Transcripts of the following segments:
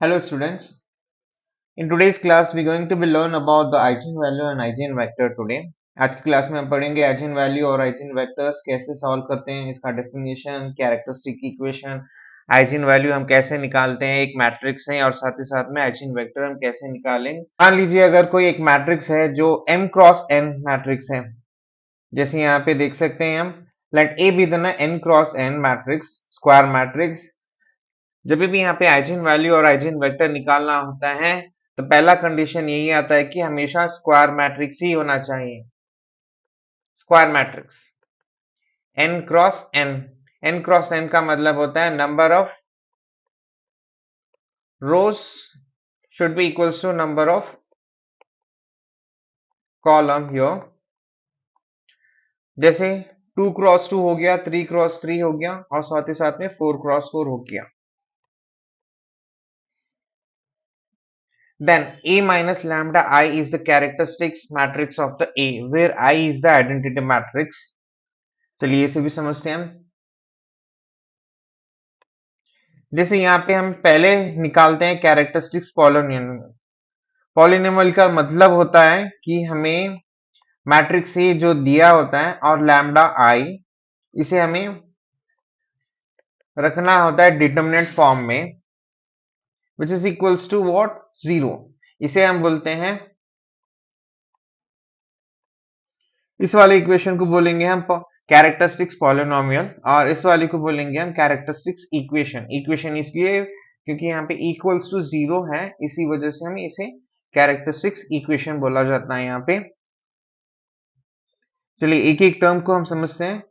Hello students. In today's class we are going to be learn about the eigenvalue and eigenvector today. आज की class में हम पढ़ेंगे eigenvalue और eigenvectors कैसे सॉल्व करते हैं, इसका डेफिनेशन, कैरेक्टरिस्टिक इक्वेशन, eigenvalue हम कैसे निकालते हैं, एक मैट्रिक्स है और साथ ही साथ में eigenvector हम कैसे निकालेंगे। मान लीजिए अगर कोई एक मैट्रिक्स है जो m क्रॉस n मैट्रिक्स है, जैसे यहाँ पे देख सकते हैं हम, let A be the n cross n matrix, square matrix. जब भी यहाँ पे आइजेन वैल्यू और आइजेन वेक्टर निकालना होता है तो पहला कंडीशन यही आता है कि हमेशा स्क्वायर मैट्रिक्स ही होना चाहिए। Square matrix n cross n, n cross n का मतलब होता है number of rows should be equals to number of column here. जैसे 2 क्रॉस 2 हो गया, 3 क्रॉस 3 हो गया और साथ ही साथ में 4 क्रॉस 4 हो गया। Then A minus lambda I is the characteristics matrix of the A, where I is the identity matrix. चलिए इसे भी समझते हैं हम। जैसे यहाँ पे हम पहले निकालते हैं कैरेक्टरिस्टिक्स पॉलिनोमियल। पॉलिनोमियल का मतलब होता है कि हमें मैट्रिक्स ए जो दिया होता है और लैम्डा आई, इसे हमें रखना होता है डिटरमिनेंट फॉर्म में, which is equals to what, zero. इसे हम बोलते हैं, इस वाले इक्वेशन को बोलेंगे हम कैरेक्टरिस्टिक्स पॉलिनोमियल और इस वाले को बोलेंगे हम कैरेक्टरिस्टिक्स इक्वेशन। इक्वेशन इसलिए क्योंकि यहाँ पे इक्वल्स टू जीरो है, इसी वजह से हम इसे कैरेक्टरिस्टिक्स इक्वेशन बोला जाता है यहाँ पे। चलिए एक एक टर्म को हम समझते हैं।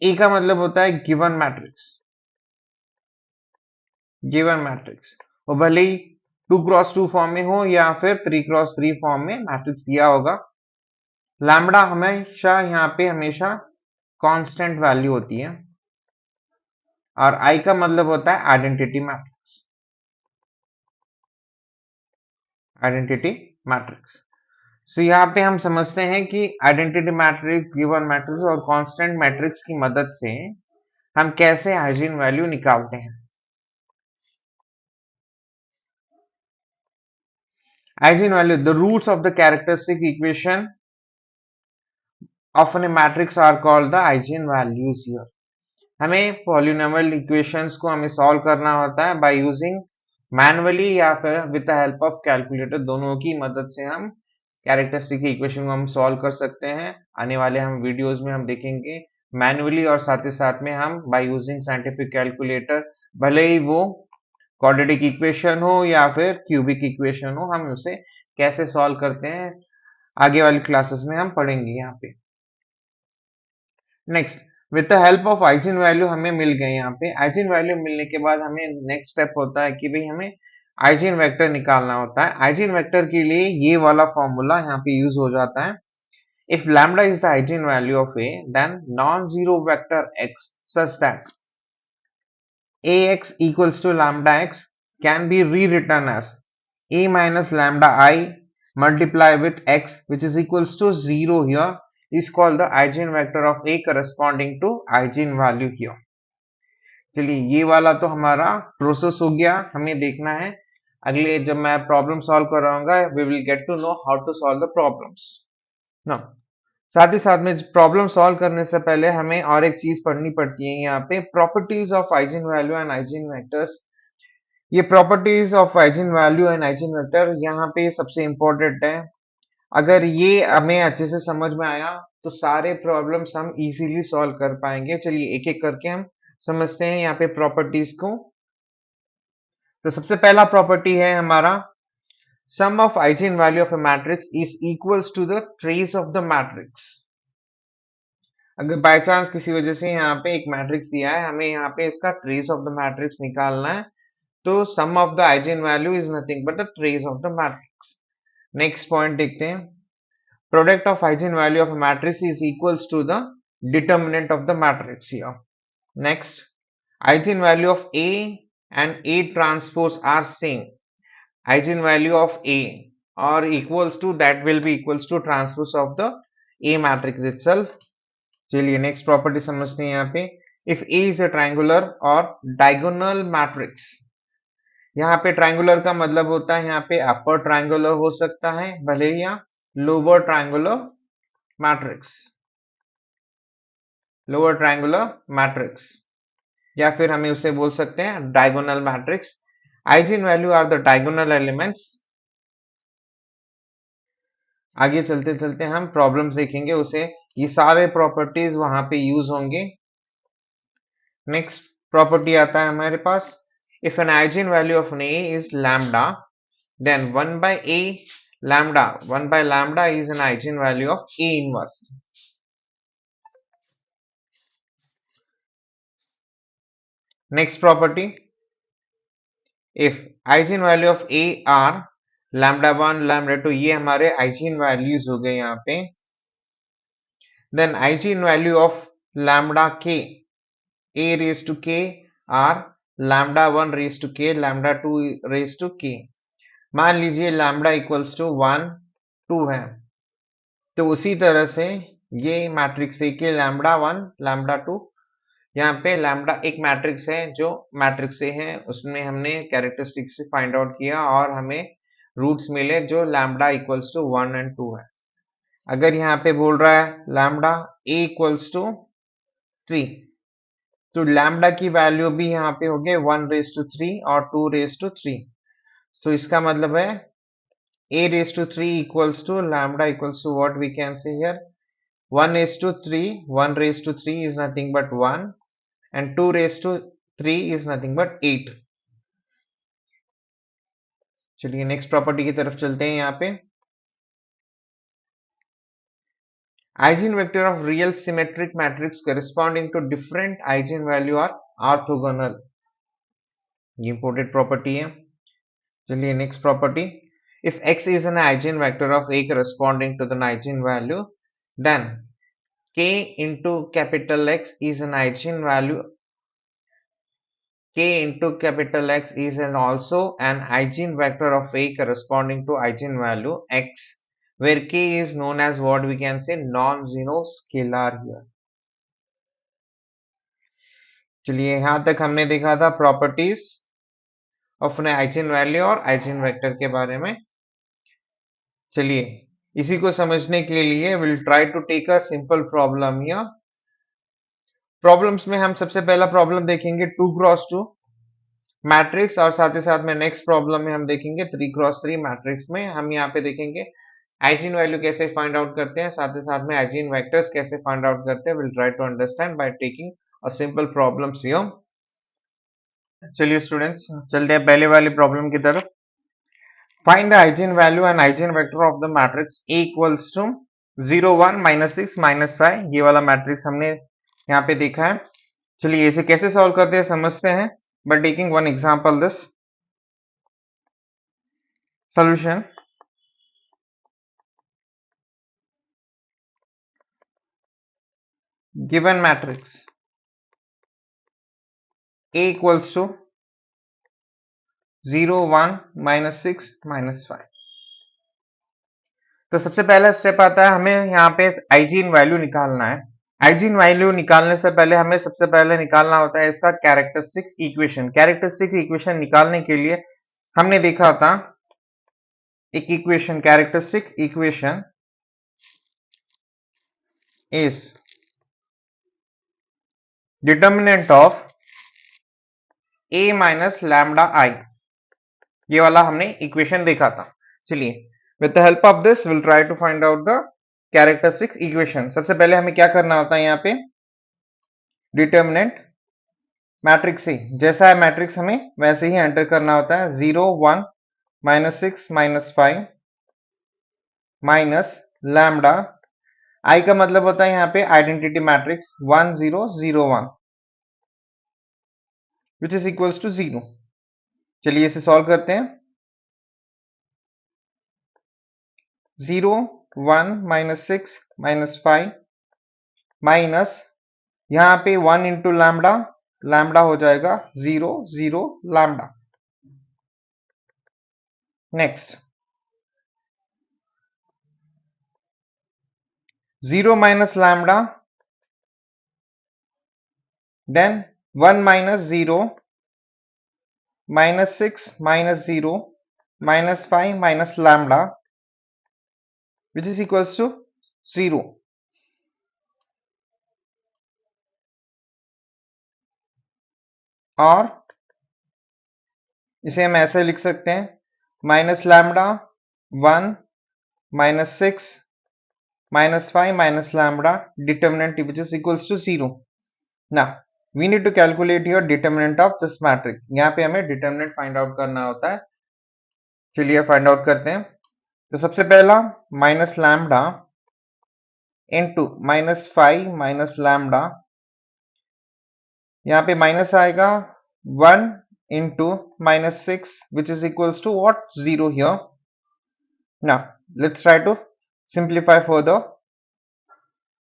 ए का मतलब होता है गिवन मैट्रिक्स। गिवन मैट्रिक्स वो भले ही 2 क्रॉस 2 फॉर्म में हो या फिर 3 क्रॉस 3 फॉर्म में मैट्रिक्स दिया होगा। लैम्बडा हमेशा यहाँ पे हमेशा कांस्टेंट वैल्यू होती है और आई का मतलब होता है identity matrix. Identity matrix. So यहाँ पे हम समझते हैं कि आइडेंटिटी मैट्रिक्स, गिवन मैट्रिक्स और कांस्टेंट मैट्रिक्स की मदद से हम कैसे आइजेन वैल्यू निकालते हैं। Eigen value, the roots of the characteristic equation of a matrix are called the eigen values here. हमें पॉलिनोमियल इक्वेशंस को हमें सॉल्व करना होता है बाय यूजिंग मैनुअली या फिर with the help of calculator. दोनों की मदद से हम कैरेक्टरिस्टिक इक्वेशन को हम सॉल्व कर सकते हैं। आने वाले हम वीडियोस में हम देखेंगे मैनुअली और साथ ही साथ में हम बाय यूजिंग साइंटिफिक कैलकुलेटर, भले ही वो क्वाड्रेटिक इक्वेशन हो या फिर क्यूबिक इक्वेशन हो, हम उसे कैसे सॉल्व करते हैं आगे वाली क्लासेस में हम पढ़ेंगे यहाँ पे। Next, with the help of eigen value हमें मिल गए। यहाँ पे आइजेन वैल्यू मिलने के बाद हमें नेक्स्ट स्टेप होता है कि भाई हमें आइजेन वेक्टर निकालना होता है। आइजेन वेक्टर के लिए ये वाला फॉर्मूला यहाँ पे यूज हो जाता है। If lambda is the eigen value of A, then non zero vector x such that ax equals to lambda x can be rewritten as a minus lambda I multiply with x, which is equals to 0 here, is called the eigenvector of a corresponding to eigenvalue here. चलिए ये वाला तो हमारा process हो गया, हमें देखना है अगले जब मैं प्रॉब्लम सॉल्व कराऊंगा, we will get to know how to solve the problems ना। साथ ही साथ में प्रॉब्लम सॉल्व करने से पहले हमें और एक चीज पढ़नी पड़ती है यहाँ पे, properties of eigen value and eigen vectors. ये properties of eigen value and eigen vector यहाँ पे सबसे इंपॉर्टेंट है। अगर ये हमें अच्छे से समझ में आया तो सारे प्रॉब्लम्स हम इजीली सॉल्व कर पाएंगे। चलिए एक एक करके हम समझते हैं यहाँ पे प्रॉपर्टीज को। तो सबसे पहला प्रॉपर्टी है हमारा, sum of eigenvalue of a matrix is equals to the trace of the matrix। अगर बाय चांस किसी वजह से यहाँ पे एक मैट्रिक्स दिया है, हमें यहाँ पे इसका ट्रेस ऑफ द मैट्रिक्स निकालना है, तो sum of the eigen value is nothing but the trace of the matrix. Next point देखते हैं, product of eigen value of matrix is equals to the determinant of the matrix here. Next, eigen value of A and A transpose are same. Eigen value of A और equals to that will be equals to transpose of the A matrix itself. चलिए next property समझते हैं यहाँ पे, if A is a triangular और diagonal matrix. यहाँ पे triangular का मतलब होता है यहाँ पे अपर ट्रायंगुलर हो सकता है भले ही, या lower triangular matrix, lower triangular matrix, या फिर हमें उसे बोल सकते हैं diagonal matrix. Eigen value are the diagonal elements. आगे चलते चलते हम प्रॉब्लम्स देखेंगे, उसे ये सारे प्रॉपर्टीज वहां पे यूज होंगे। नेक्स्ट प्रॉपर्टी आता है हमारे पास, if an eigen value of an A is lambda then 1 by a lambda 1 by lambda is an eigen value of A inverse. Next property, if eigen value of A are lambda 1 lambda 2, ये हमारे eigen values हो गए यहाँ पे, then eigen value of lambda k, A raised to k are lambda 1 raised to k lambda 2 raised to k। मान लीजिए lambda equals to 1 2 है, तो उसी तरह से ये मैट्रिक्स ए के लैम्बडा 1 लैम्बडा 2, यहाँ पे लैम्बडा एक मैट्रिक्स है, जो मैट्रिक्स ए है उसमें हमने कैरेक्टरिस्टिक्स फाइंड आउट किया और हमें रूट्स मिले जो लैम्बडा इक्वल्स टू 1 एंड 2 है। अगर यहाँ पे बोल रहा है लैम्बडा ए इक्वल्स टू 3, तो लैम्बडा की वैल्यू भी यहाँ पे हो गए 1 रेज टू 3 और 2 रेज टू 3। तो इसका मतलब है a raised to 3 equals to lambda equals to what we can say here, 1 raised to 3, 1 raised to 3 is nothing but 1 and 2 raised to 3 is nothing but 8। चलिए नेक्स्ट प्रॉपर्टी की तरफ चलते हैं। यहाँ पे eigenvector of real symmetric matrix corresponding to different eigenvalue are orthogonal, ये imported property है। चलिए next property, if x is an eigenvector of A corresponding to the eigenvalue, then k into capital X is an eigenvalue, k into capital X is also an eigenvector of A corresponding to eigenvalue x, where k is known as what we can say non-zero scalar here। चलिए यहां तक हमने देखा था properties of an eigen value और eigen vector के बारे में। चलिए इसी को समझने के लिए will try to take a simple problem here. Problems में हम सबसे पहला प्रॉब्लम देखेंगे 2 क्रॉस 2 मैट्रिक्स, और साथ ही साथ में नेक्स्ट प्रॉब्लम में हम देखेंगे 3 क्रॉस 3 मैट्रिक्स में हम यहाँ पे देखेंगे आइजेन वैल्यू कैसे फाइंड आउट करते हैं, साथ ही साथ में आइजेन वेक्टर्स कैसे फाइंड आउट करते हैं। Will try to understand by taking a simple problems here. चलिए स्टूडेंट्स चलते हैं पहले वाली प्रॉब्लम की तरफ। Find the eigen value and eigen vector of the matrix A equals to 0 1 -6 -5। ये वाला मैट्रिक्स हमने यहाँ पे देखा है। चलिए इसे कैसे सॉल्व करते हैं समझते हैं by taking one example, this solution, given matrix A equals to 0 1 -6 -5। तो सबसे पहला स्टेप आता है हमें यहाँ पे आइजेन वैल्यू निकालना है। आइजेन वैल्यू निकालने से पहले हमें सबसे पहले निकालना होता है इसका कैरेक्टरिस्टिक्स इक्वेशन। कैरेक्टरिस्टिक इक्वेशन निकालने के लिए हमने देखा था एक equation, characteristic equation is determinant of a minus lambda I, ये वाला हमने इक्वेशन देखा था। चलिए with the help of this will try to find out the characteristic equation. सबसे पहले हमें क्या करना होता है यहाँ पे, डिटर्मिनेंट मैट्रिक्स ए, जैसा है मैट्रिक्स हमें वैसे ही एंटर करना होता है। 0 1 -6 -5 माइनस लैम्डा आई का मतलब होता है यहाँ पे identity matrix 1 0 0 1 which is equals to 0। चलिए इसे सॉल्व करते हैं। 0 1 -6 -5 माइनस यहाँ पे 1 इंटू लैम्डा, लैम्डा हो जाएगा 0 0 lambda. Next 0 minus lambda then 1 minus 0 minus 6 minus 0 minus 5 minus lambda which is equals to 0। और इसे हम ऐसे लिख सकते हैं minus lambda 1 minus 6 minus 5 minus lambda determinant which is equals to 0. Now we need to calculate your determinant of this matrix. यहाँ पे हमें determinant find out करना होता है। चलिए find out करते हैं। तो सबसे पहला minus lambda into minus 5 minus lambda, यहाँ पे minus आएगा 1 into minus 6 which is equals to what? 0 here. Now let's try to simplify further.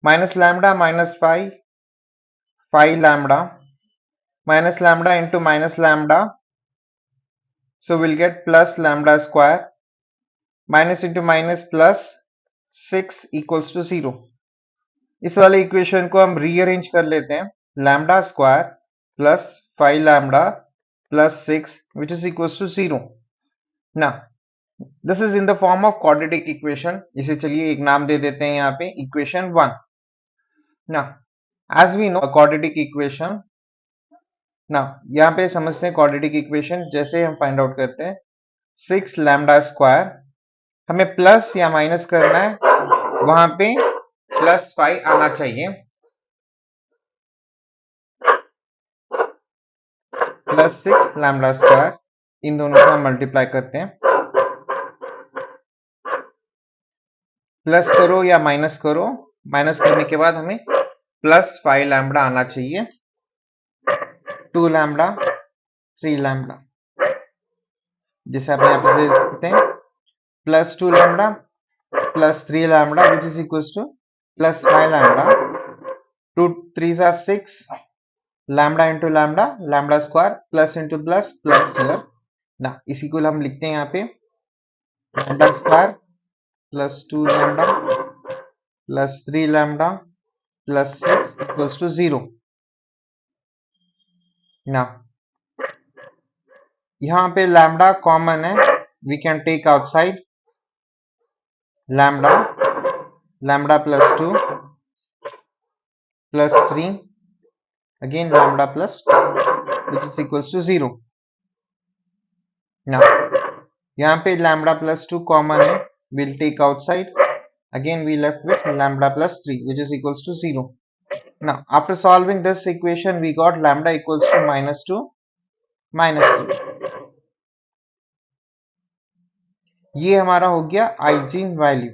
Minus lambda minus 5 lambda minus lambda into minus lambda, so we'll get plus lambda square, minus into minus plus 6 equals to 0. इस वाले equation को हम rearrange कर लेते हैं, lambda square plus 5 lambda plus 6 which is equals to 0. now this is in the form of quadratic equation. इसे चलिए एक नाम दे देते हैं यहाँ पे equation 1. now as we know a quadratic equation, now यहाँ पे समझते हैं quadratic equation जैसे हम फाइंड आउट करते हैं 6 लैम्डा स्क्वायर, हमें प्लस या माइनस करना है, वहां पे प्लस 5 आना चाहिए, प्लस 6 लैम्डा स्क्वायर, इन दोनों को हम मल्टीप्लाई करते हैं, प्लस करो या माइनस करो, माइनस करने के बाद हमें प्लस 5 लैम्डा आना चाहिए, 2 लैम्डा 3 लैम्डा, जिसे आप यहाँ पे दे सकते हैं plus 2 lambda plus 3 lambda which is equals to plus 5 lambda, 2 3s are 6, lambda into lambda, lambda square plus into plus plus here. ना इसी को हम लिखते हैं यहाँ पे lambda square plus 2 lambda plus 3 lambda plus 6 equals to 0. ना यहाँ पे lambda कॉमन है, we can take outside lambda, lambda plus 2 plus 3 again lambda plus 2 which is equals to 0. now यहाँ पे lambda plus 2 common है, we'll take outside, again we left with lambda plus 3 which is equals to 0. now after solving this equation we got lambda equals to minus 2 minus 3. ये हमारा हो गया eigen value.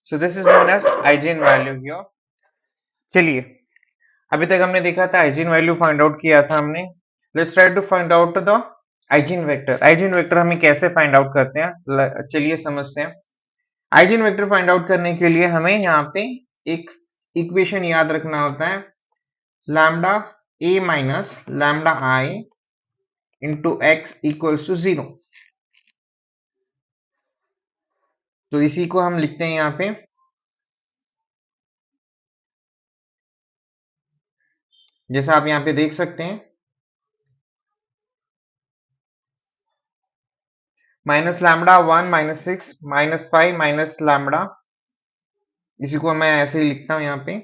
so this is known as eigen value here. चलिए अभी तक हमने देखा था आइजेन वैल्यू फाइंड आउट किया था हमने. Let's try to find out the eigen vector. Eigen vector हमें कैसे फाइंड आउट करते हैं, चलिए समझते हैं. आइजेन वेक्टर फाइंड आउट करने के लिए हमें यहाँ पे एक इक्वेशन याद रखना होता है, lambda A minus lambda I into x equals to 0. तो इसी को हम लिखते हैं यहाँ पे जैसा आप यहाँ पे देख सकते हैं, minus lambda 1 minus 6 minus 5 minus lambda, इसी को मैं ऐसे ही लिखता हूं यहाँ पे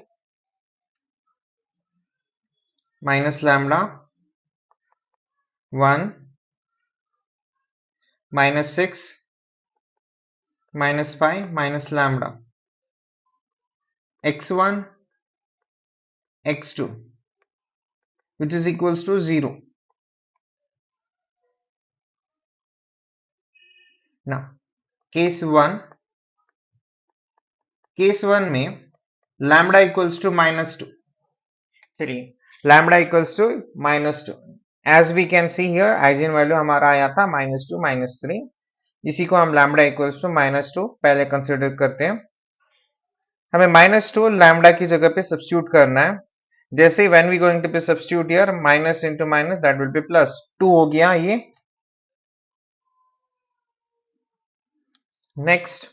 minus lambda 1 minus 6 minus 5 minus lambda x1 x2 which is equals to 0. now case 1 में लैम्डा इक्वल्स टू माइनस 2. चलिए lambda equals to minus 2, as we can see here eigen value हमारा आया था माइनस 2 माइनस 3. इसी को हम lambda equals to minus 2 पहले consider करते हैं. हमें माइनस 2 लैम्डा की जगह पे सब्स्टिट्यूट करना है. जैसे ही when we going to be substitute here minus into minus that will be plus 2 हो गया ये. नेक्स्ट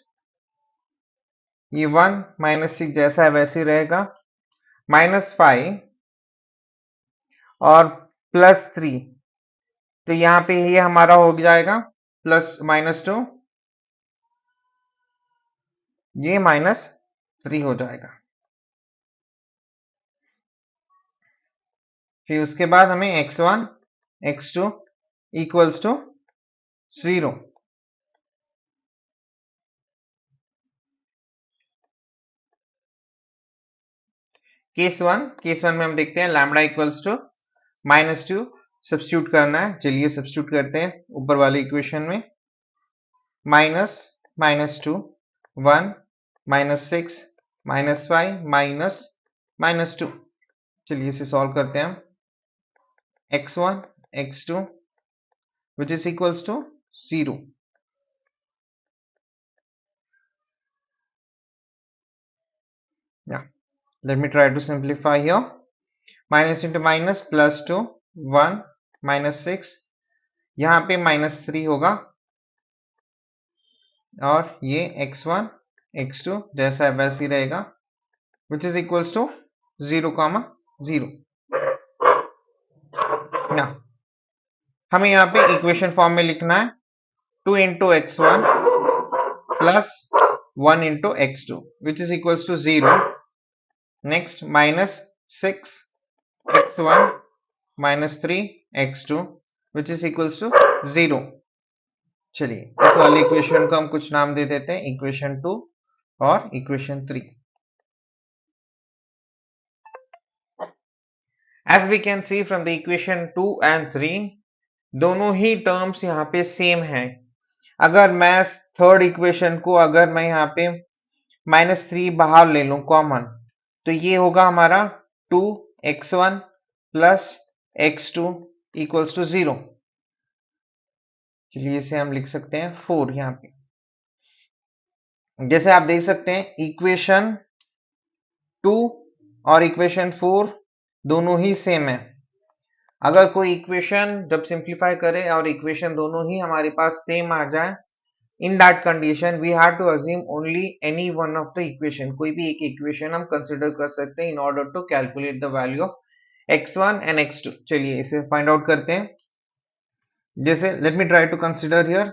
ये 1 -6 जैसा है वैसे ही रहेगा, -5 और +3, तो यहाँ पे ये हमारा हो जाएगा +-2, ये -3 हो जाएगा। फिर उसके बाद हमें x1 x2 equals to 0। Case one में हम देखते हैं लैम्बडा इक्वल्स टू -2 सब्स्टिट्यूट करना है। चलिए सब्स्टिट्यूट करते हैं ऊपर वाले इक्वेशन में। माइनस -2 1 -6 -5 -2। चलिए इसे सॉल्व करते हैं हम। x1 x2 which is equals to 0। Yeah, let me try to simplify here. Minus into minus +2 1 -6, यहाँ पे -3 होगा और ये x1 x2 जैसा है वैसे ही रहेगा, which is equals to 0, 0। ना हमें यहाँ पे इक्वेशन फॉर्म में लिखना है 2 into x1 plus 1 into x2 which is equals to 0। Next -6 x1 -3 x2 which is equals to 0। चलिए इस वाले इक्वेशन को हम कुछ नाम दे देते हैं, इक्वेशन 2 और equation 3। As we can see from the equation 2 and 3, दोनों ही टर्म्स यहाँ पे सेम है। अगर मैं थर्ड इक्वेशन को अगर मैं यहाँ पे -3 बाहर ले लूं कॉमन, तो ये होगा हमारा 2x1 plus x2 equals to 0। चलिए इसे हम लिख सकते हैं 4 यहाँ पे। जैसे आप देख सकते हैं इक्वेशन 2 और इक्वेशन 4 दोनों ही सेम है। अगर कोई इक्वेशन जब सिंप्लीफाई करे और इक्वेशन दोनों ही हमारे पास सेम आ जाए, in that condition we have to assume only any one of the equation, कोई भी एक इक्वेशन हम कंसिडर कर सकते हैं in order to calculate the value of x1 and x2। चलिए इसे फाइंड आउट करते हैं। जैसे let me try to consider here,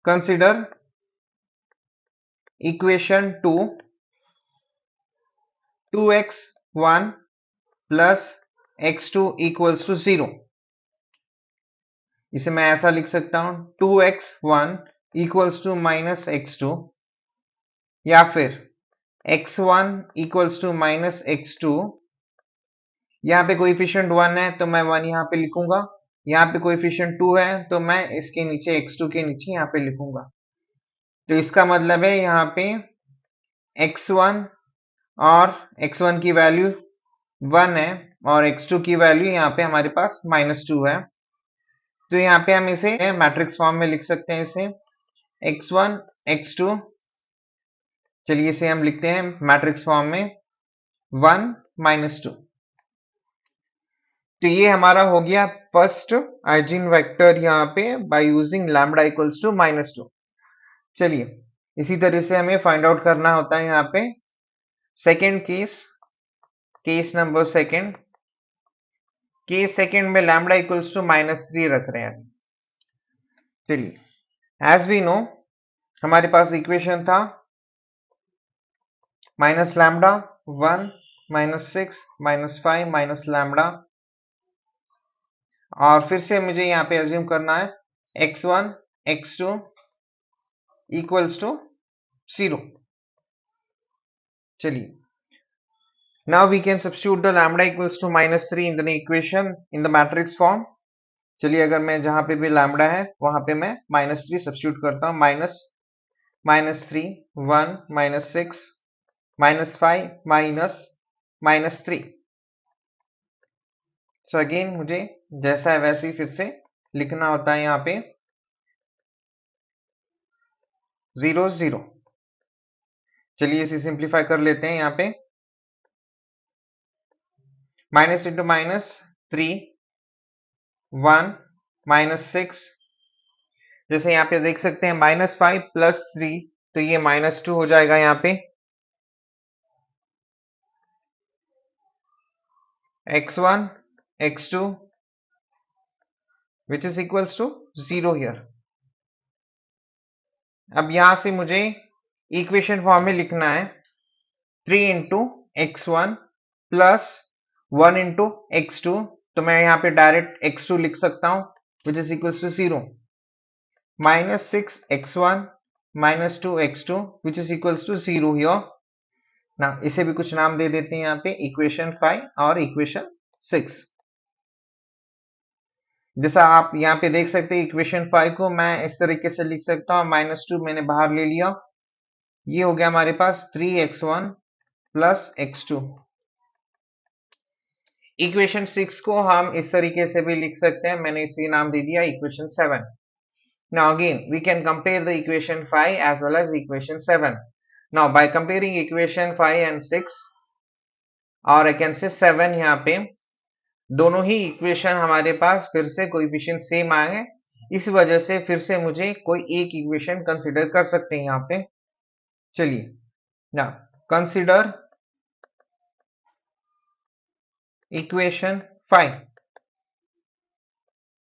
consider equation 2 2x1 plus x2 equals to 0। इसे मैं ऐसा लिख सकता हूं 2x1 equals to minus x2, या फिर x1 equals to minus x2। यहाँ पे कोएफिशिएंट 1 है तो मैं 1 यहाँ पे लिखूंगा, यहाँ पे कोएफिशिएंट 2 है तो मैं इसके नीचे x2 के नीचे यहाँ पे लिखूंगा। तो इसका मतलब है यहाँ पे x1 और x1 की वैल्यू 1 है और x2 की वैल्यू यहाँ पे हमारे पास -2 है। तो यहाँ पे हम इसे मैट्रिक्स फॉर्म में लिख सकते हैं, इसे x1 x2। चलिए इसे हम लिखते हैं मैट्रिक्स फॉर्म में 1 -2। तो ये हमारा हो गया फर्स्ट आइजेन वेक्टर यहाँ पे by using lambda equals to -2। चलिए इसी तरह से हमें फाइंड आउट करना होता है यहाँ पे second case number second. Case second में लैम्बडा इक्वल्स टू -3 रख रहे हैं। चलिए एज वी नो हमारे पास इक्वेशन था माइनस लैम्बडा 1 -6 -5 माइनस लैम्बडा, और फिर से मुझे यहाँ पे अज्यूम करना है x1 x2 इक्वल्स टू 0। चलिए now we can substitute the lambda equals to -3 in the equation in the matrix form. चलिए अगर मैं जहां पे भी लैम्बडा है वहां पे मैं -3 सब्स्टिट्यूट करता हूं। -3 1 -6 -5 -3। सो अगेन मुझे जैसा है वैसे ही फिर से लिखना होता है यहाँ पे 0 0। चलिए इसे सिंप्लीफाई कर लेते हैं। यहाँ पे माइनस इंटू -3 1 -6, जैसे यहाँ पे देख सकते हैं -5 + 3 तो ये -2 हो जाएगा यहाँ पे, x1 x2 which is equals to 0 here. अब यहां से मुझे इक्वेशन फॉर्म में लिखना है 3 into x1 plus 1 into x2, तो मैं यहाँ पे डायरेक्ट x2 लिख सकता हूं which is equals to 0, -6x1 -2x2 which is equals to 0 here. ना इसे भी कुछ नाम दे देते हैं यहाँ पे, इक्वेशन 5 और इक्वेशन 6। जैसा आप यहाँ पे देख सकते हैं इक्वेशन 5 को मैं इस तरीके से लिख सकता हूँ, -2 मैंने बाहर ले लिया, ये हो गया हमारे पास 3x1 प्लस x2। इक्वेशन 6 को हम इस तरीके से भी लिख सकते हैं, मैंने इसे नाम दे दिया equation 7। Now again we can compare the equation 5 as well as equation 7. Now by comparing equation 5 and 6 or I can say 7, यहाँ पे दोनों ही इक्वेशन हमारे पास फिर से कोएफिशिएंट सेम आए हैं, इस वजह से फिर से मुझे कोई एक इक्वेशन कंसिडर कर सकते हैं यहाँ पे। चलिए ना consider equation 5,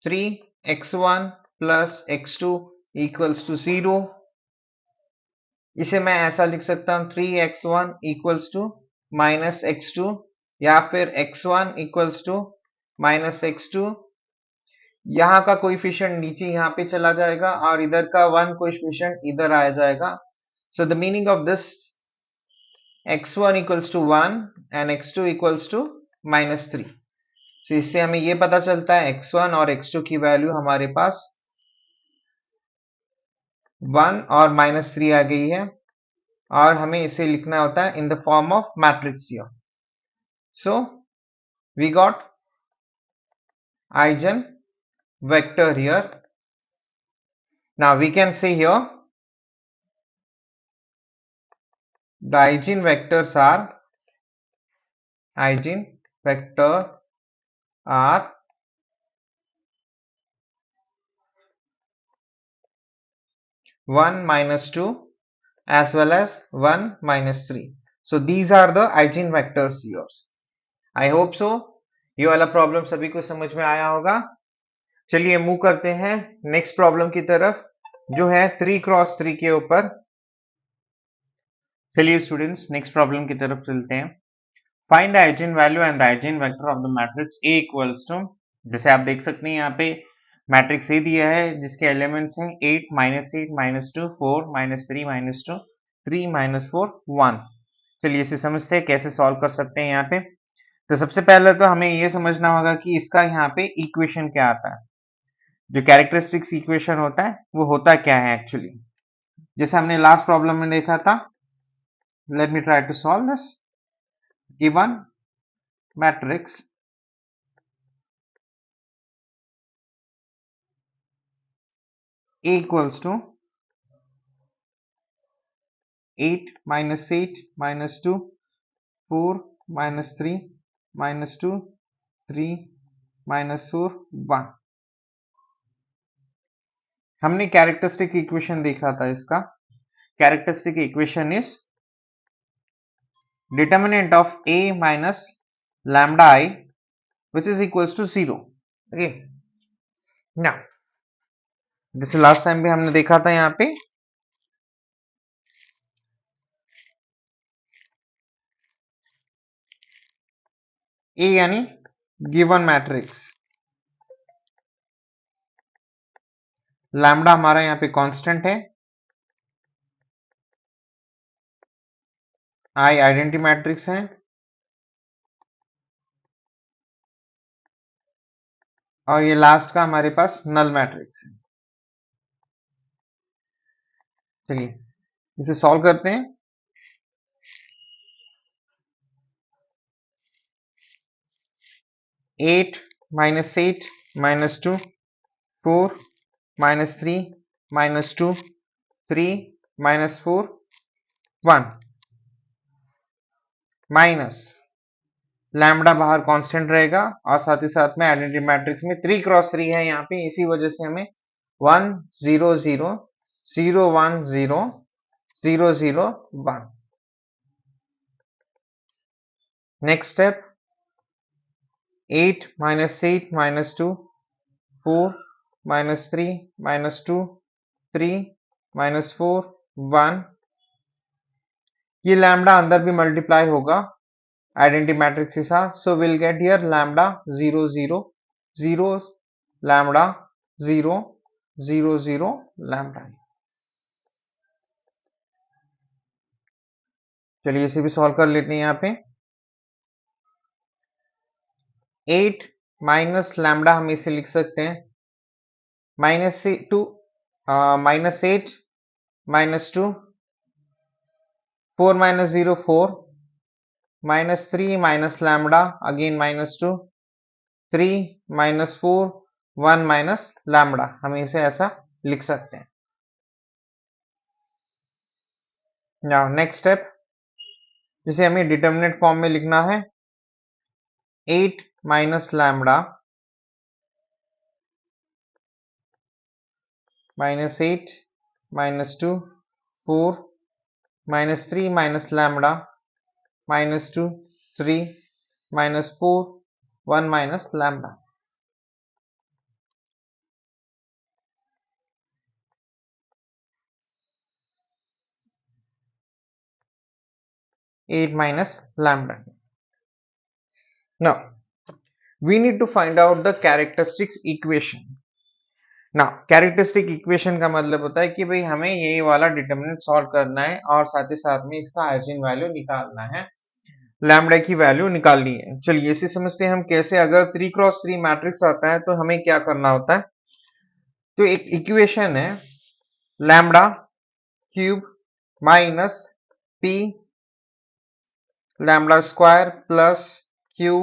3x1 plus x2 equals to 0। इसे मैं ऐसा लिख सकता हूं 3x1 equals to minus x2, या फिर x1 equals to minus x2। यहाँ का कोएफिशिएंट नीचे यहाँ पे चला जाएगा और इधर का 1 कोएफिशिएंट इधर आ जाएगा। So the meaning of this x1 equals to 1 and x2 equals to -3। तो इससे हमें ये पता चलता है x1 और x2 की वैल्यू हमारे पास 1 और -3 आ गई है, और हमें इसे लिखना होता है in the form of matrix here. So we got eigen vector here. Now we can say here the eigenvectors are 1 minus 2 as well as 1 minus 3. So these are the eigenvectors here. I hope so ये वाला problem सभी को समझ में आया होगा। चलिए move करते हैं नेक्स्ट प्रॉब्लम की तरफ, जो है 3x3 के ऊपर। चलिए स्टूडेंट्स नेक्स्ट प्रॉब्लम की तरफ चलते हैं। Find the eigen value and the eigen vector of the matrix A equals to, जैसे आप देख सकते हैं यहाँ पे मैट्रिक्स A दिया है जिसके एलिमेंट्स हैं 8 -8 -2 4 -3 -2 3 -4 1। चलिए इसे समझते हैं कैसे सॉल्व कर सकते हैं यहाँ पे। तो सबसे पहले तो हमें ये समझना होगा कि इसका यहाँ पे इक्वेशन क्या आता है, जो कैरेक्टरिस्टिक्स इक्वेशन होता है वो होता क्या है एक्चुअली, जैसे हमने लास्ट प्रॉब्लम में देखा था। Let me try to solve this. Given matrix A equals to 8 -8 -2 4 -3 -2 3 -4 1। हमने कैरेक्टरिस्टिक इक्वेशन देखा था, इसका characteristic equation is determinant of A minus lambda I which is equals to 0। Okay, now जैसे लास्ट टाइम भी हमने देखा था यहाँ पे A यानी गिवन मैट्रिक्स, लैम्डा हमारा यहाँ पे कांस्टेंट है, I आइडेंटिटी मैट्रिक्स है, और ये लास्ट का हमारे पास नल मैट्रिक्स है। चलिए इसे सॉल्व करते हैं। एट -2 4 -3 -2 3 -4 1 माइनस लैम्डा बाहर कांस्टेंट रहेगा, और साथ ही साथ में आइडेंटिटी मैट्रिक्स में 3x3 है यहाँ पे, इसी वजह से हमें 1 0 0 0 1 0 0 0 1. Next step, 8 minus 8 minus 2, 4 minus 3 minus 2, 3 minus 4 1. ये लैम्डा अंदर भी मल्टीप्लाई होगा आइडेंटिटी मैट्रिक्स के साथ, so will get here lambda 0 0 0 lambda 0 0 0 lambda. चलिए इसे भी सॉल्व कर लेते हैं. यहाँ पे 8 माइनस लैम्डा हम इसे लिख सकते हैं -2 -8 -2 4 - 0 4 -3 minus lambda again -2 3 -4 1 minus lambda. हम इसे ऐसा लिख सकते हैं. नाउ नेक्स्ट स्टेप, जिसे हमें डिटर्मिनेंट फॉर्म में लिखना है. 8 minus lambda -8 -2 4 -3 minus lambda -2 3 -4 1 minus lambda. Eight minus lambda. Now we need to find out the characteristics equation. Now characteristic equation का मतलब होता है कि भाई हमें ये वाला डिटरमिनेंट सॉल्व करना है और साथ ही साथ में इसका आइजेन वैल्यू निकालना है, लैम्डा की वैल्यू निकालनी है. चलिए इसे समझते हैं हम कैसे. अगर 3x3 मैट्रिक्स आता है तो हमें क्या करना होता है. तो एक इक्वेशन है lambda cube minus P lambda square plus q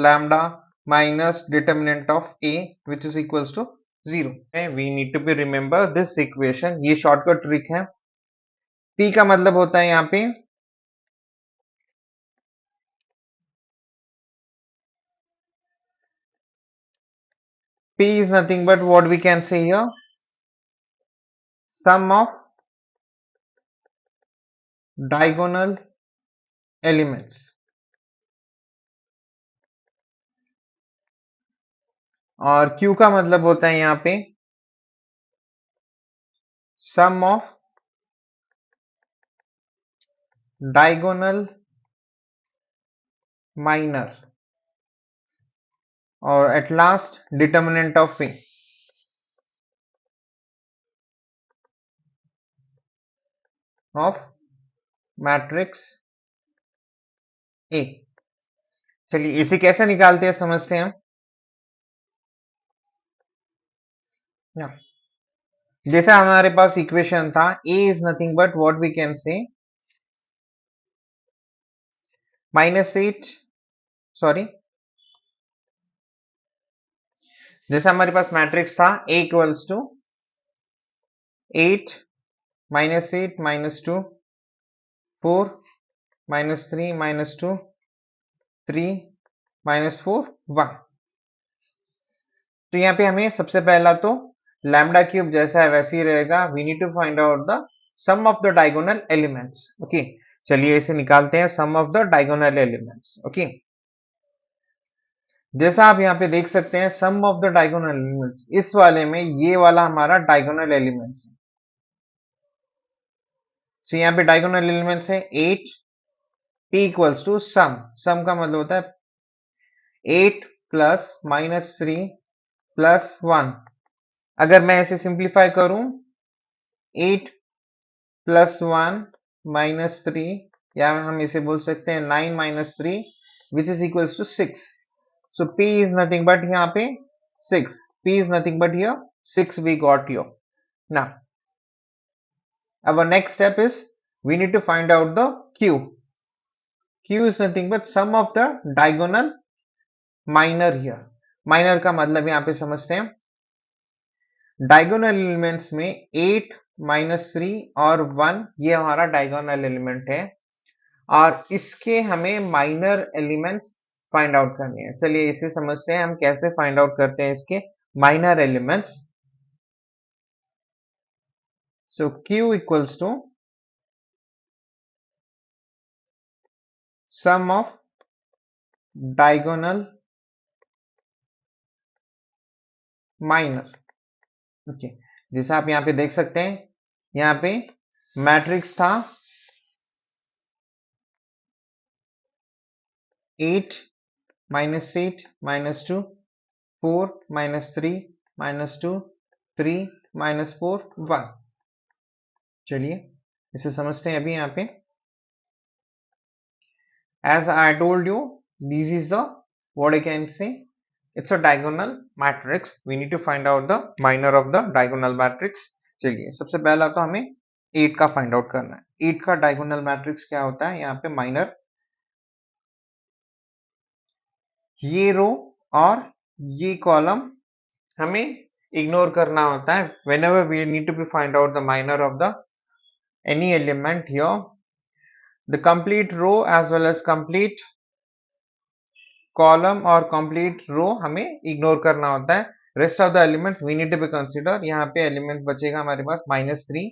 lambda minus determinant of a which is equals to 0. We need to be remember this equation. ये शॉर्टकट ट्रिक है. p का मतलब होता है यहाँ पे p is nothing but what we can say here, sum of diagonal elements. और q का मतलब होता है यहाँ पे sum of diagonal minor और at last determinant of a. of matrix A. चलिए इसे कैसे निकालते हैं समझते हैं हम. जैसा हमारे पास इक्वेशन था a is nothing but what we can say -8 sorry, जैसा हमारे पास मैट्रिक्स था a इक्वल्स टू 8 -8 -2 4 -3 -2 3 -4 1. तो यहाँ पे हमें सबसे पहला तो लैम्डा क्यूब जैसा है वैसे ही रहेगा. We need to find out the sum of the diagonal elements. Okay चलिए इसे निकालते हैं, sum of the diagonal elements. Okay जैसा आप यहाँ पे देख सकते हैं sum of the diagonal elements, इस वाले में ये वाला हमारा डायगोनल एलिमेंट्स है. तो यहाँ पे डायगोनल एलिमेंट्स है 8 p इक्वल्स टू सम. सम का मतलब होता है 8 प्लस -3 प्लस 1. अगर मैं इसे सिंप्लीफाई करूं 8 प्लस 1 -3 या हम इसे बोल सकते हैं 9 - 3 which is equals to 6. So p is nothing but यहाँ पे 6. p is nothing but here 6 we got here. Now our next step is we need to find out the q. q is nothing but sum of the diagonal minor here. minor का मतलब यहाँ पे समझते हैं diagonal elements में 8 -3 और 1 ये हमारा डायगोनल एलिमेंट है और इसके हमें माइनर एलिमेंट्स फाइंड आउट करनी है. चलिए इसे समझते हैं हम कैसे फाइंड आउट करते हैं इसके minor elements. So q equals to sum of diagonal minor. Okay, जैसा आप यहाँ पे देख सकते हैं, यहाँ पे मैट्रिक्स था 8 -8 -2 4 -3 -2 3 -4 1। चलिए इसे समझते हैं अभी यहाँ पे। As I told you, this is the what I can say. It's a diagonal matrix. We need to find out the minor of the diagonal matrix. चलिए सबसे पहला तो हमें 8 का फाइंड आउट करना है। 8 का डायगोनल मैट्रिक्स क्या होता है? यहाँ पे माइनर, ये रो और ये कॉलम हमें इग्नोर करना होता है। whenever we need to be find out the minor of the any element here, the complete row as well as complete column और कंप्लीट रो हमें इग्नोर करना होता है। Rest of the elements we need to be consider. यहाँ पे element बचेगा हमारे पास -3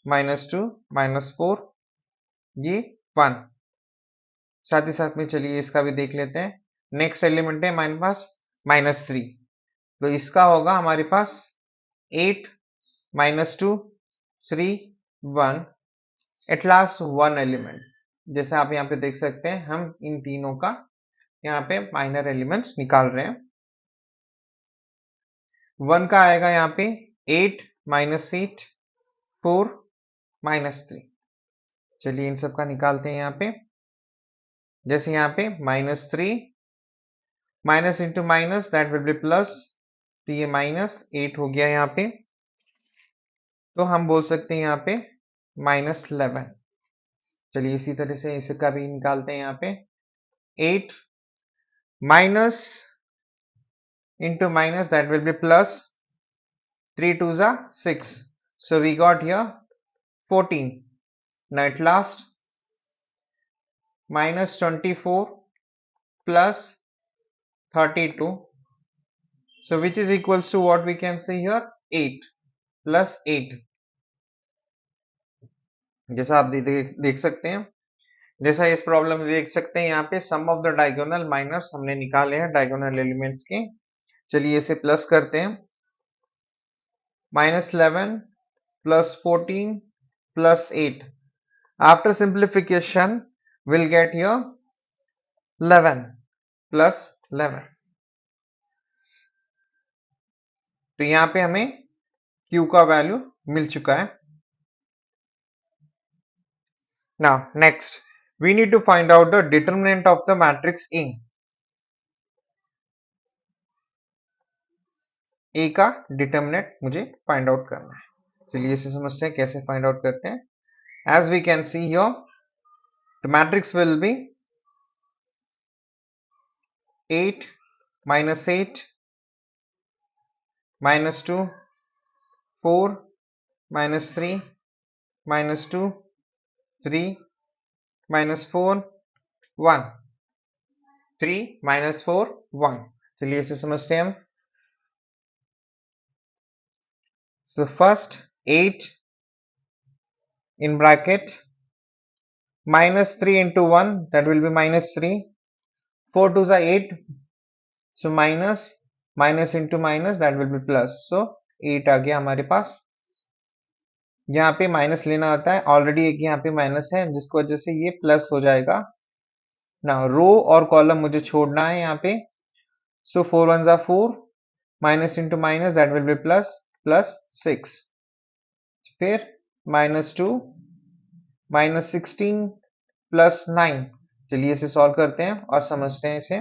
-2 -4 ये 1। साथ ही साथ में चलिए इसका भी देख लेते हैं। नेक्स्ट एलिमेंट है हमारे पास -3, तो इसका होगा हमारे पास 8 -2 3 1। At last 1 element. जैसे आप यहाँ पे देख सकते हैं, हम इन तीनों का यहाँ पे माइनर एलिमेंट्स निकाल रहे हैं। 1 का आएगा यहाँ पे 8 -8 4 -3। चलिए इन सब का निकालते हैं यहाँ पे। जैसे यहाँ पे -3 minus into minus that will be plus, तो ये -8 हो गया यहाँ पे। तो हम बोल सकते हैं यहाँ पे -11। चलिए इसी तरह से इसका भी निकालते हैं यहाँ पे। 8 minus into minus that will be plus, 3 2s are 6, so we got here 14. Now at last -24 plus 32, so which is equals to what we can say here 8 plus 8। जैसा आप देख सकते हैं, जैसा इस प्रॉब्लम में देख सकते हैं यहाँ पे सम ऑफ द डायगोनल माइनर्स हमने निकाले हैं डायगोनल एलिमेंट्स के। चलिए इसे प्लस करते हैं। -11 plus 14 plus 8, after simplification we'll get here 11 plus 11। तो यहाँ पे हमें Q का वैल्यू मिल चुका है। Now next we need to find out the determinant of the matrix A। A का डिटर्मिनेंट मुझे फाइंड आउट करना है। चलिए इसे समझते हैं कैसे फाइंड आउट करते हैं। As we can see here, the matrix will be 8 -8 -2 4 -3 -2 3 -4 1 3 -4 1। चलिए इसे समझते हैं हम। So first 8 in bracket -3 into 1 that will be -3, 4 2s are 8, so minus into minus that will be plus, so 8 आ गया हमारे पास। यहाँ पे माइनस लेना होता है, ऑलरेडी एक यहाँ पे माइनस है जिसकी वजह से ये प्लस हो जाएगा ना। रो और कॉलम मुझे छोड़ना है यहाँ पे, सो 4 1s are 4, minus into minus that will be plus, plus 6, फिर -2 -16 प्लस 9। चलिए इसे सॉल्व करते हैं और समझते हैं इसे।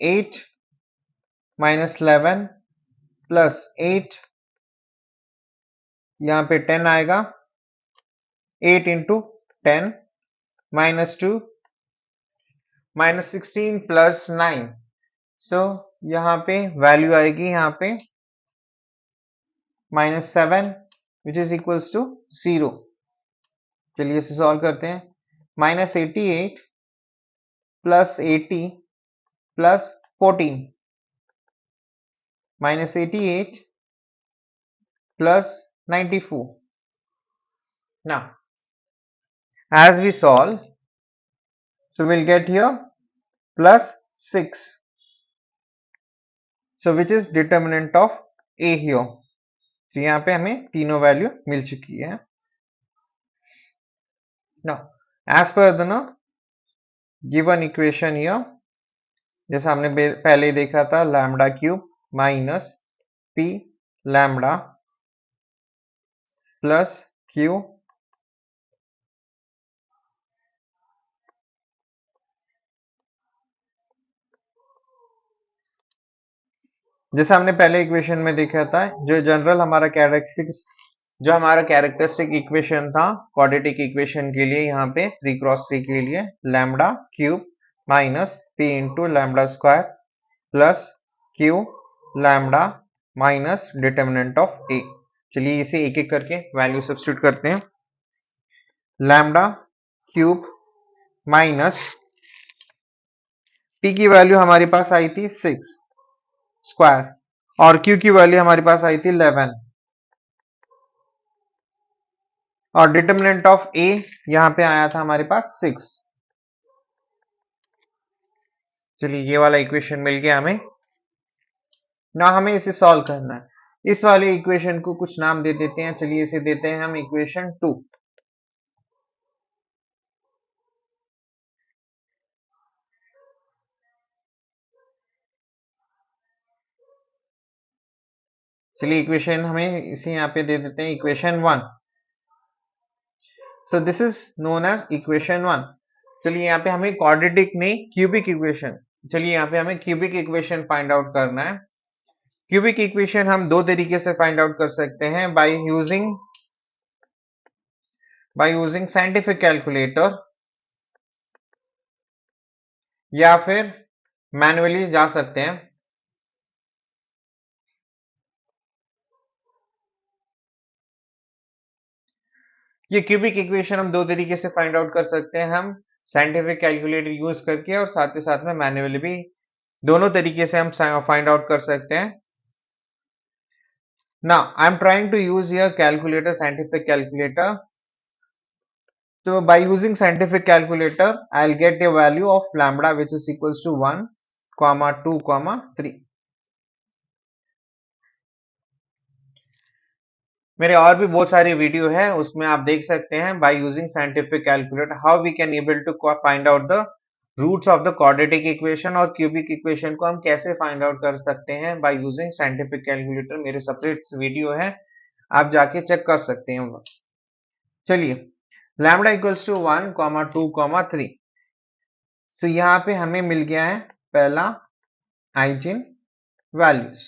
8 -11 प्लस 8, यहाँ पे 10 आएगा, 8 इंटू 10 -2 -16 प्लस 9, सो यहाँ पे वैल्यू आएगी यहाँ पे -7 विच इज इक्वल्स टू 0। चलिए इसे सॉल्व करते हैं। -88 plus 80 plus 14, -88 plus 94। Now as we solve, so we'll get here plus 6, so which is determinant of a here. तो यहाँ पे हमें तीनों वैल्यू मिल चुकी है. Now as per the given equation here, जैसा हमने पहले ही देखा था, lambda cube minus P lambda plus Q जैसा हमने पहले इक्वेशन में देखा था, जो हमारा कैरेक्टरिस्टिक इक्वेशन था क्वाड्रेटिक इक्वेशन के लिए, यहाँ पे 3x3 के लिए lambda cube minus P into lambda square plus Q lambda minus determinant of A. चलिए इसे एक एक करके वैल्यू सब्स्टिट्यूट करते हैं. लैम्डा क्यूब माइनस पी की वैल्यू हमारे पास आई थी 6 स्क्वायर और क्यू की वैल्यू हमारे पास आई थी 11 और डिटर्मिनेंट ऑफ ए यहां पे आया था हमारे पास 6. चलिए ये वाला इक्वेशन मिल गया हमें. ना हमें इसे सॉल्व करना है. इस वाले इक्वेशन को कुछ नाम दे देते हैं. चलिए इसे देते हैं हम इक्वेशन 2. चलिए इक्वेशन हमें इसे यहाँ पे दे देते हैं equation 1. So this is known as equation 1. चलिए यहाँ पे हमें क्वाड्रेटिक नहीं क्यूबिक इक्वेशन, चलिए यहाँ पे हमें क्यूबिक इक्वेशन फाइंड आउट करना है. क्यूबिक इक्वेशन हम दो तरीके से फाइंड आउट कर सकते हैं, बाय यूजिंग साइंटिफिक कैलकुलेटर या फिर मैन्युअली जा सकते हैं. ये क्यूबिक इक्वेशन हम दो तरीके से फाइंड आउट कर सकते हैं, हम साइंटिफिक कैलकुलेटर यूज करके और साथ ही साथ में मैन्युअली भी. दोनों तरीके से हम फाइंड आउट कर सकते हैं. Now I am trying to use here calculator, scientific calculator. So by using scientific calculator, I'll get a value of lambda which is equals to 1, 2, 3. मेरे और भी बहुत सारी वीडियो है, उसमें आप देख सकते हैं by using scientific calculator how we can able to find out the roots of the quadratic equation और cubic equation को हम कैसे फाइंड आउट कर सकते हैं by using scientific calculator. मेरे सेपरेट वीडियो है, आप जाके चेक कर सकते हैं. चलिए लैम्डा इक्वल्स टू 1, 2, 3. तो यहाँ पे हमें मिल गया है पहला आइजेन वैल्यूज.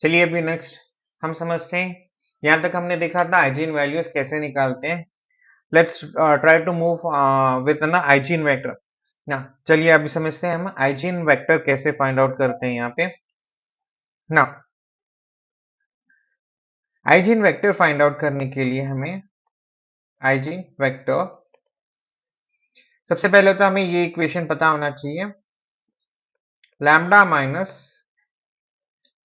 चलिए अभी नेक्स्ट हम समझते हैं. यहां तक हमने देखा था आइजेन वैल्यूज कैसे निकालते हैं. Let's try to move with ना आइजेन वेक्टर ना. चलिए अभी समझते हैं हम आइजेन वेक्टर कैसे फाइंड आउट करते हैं. यहाँ पे ना आइजेन वेक्टर फाइंड आउट करने के लिए हमें आइजेन वेक्टर, सबसे पहले तो हमें ये इक्वेशन पता होना चाहिए. लैम्डा माइनस,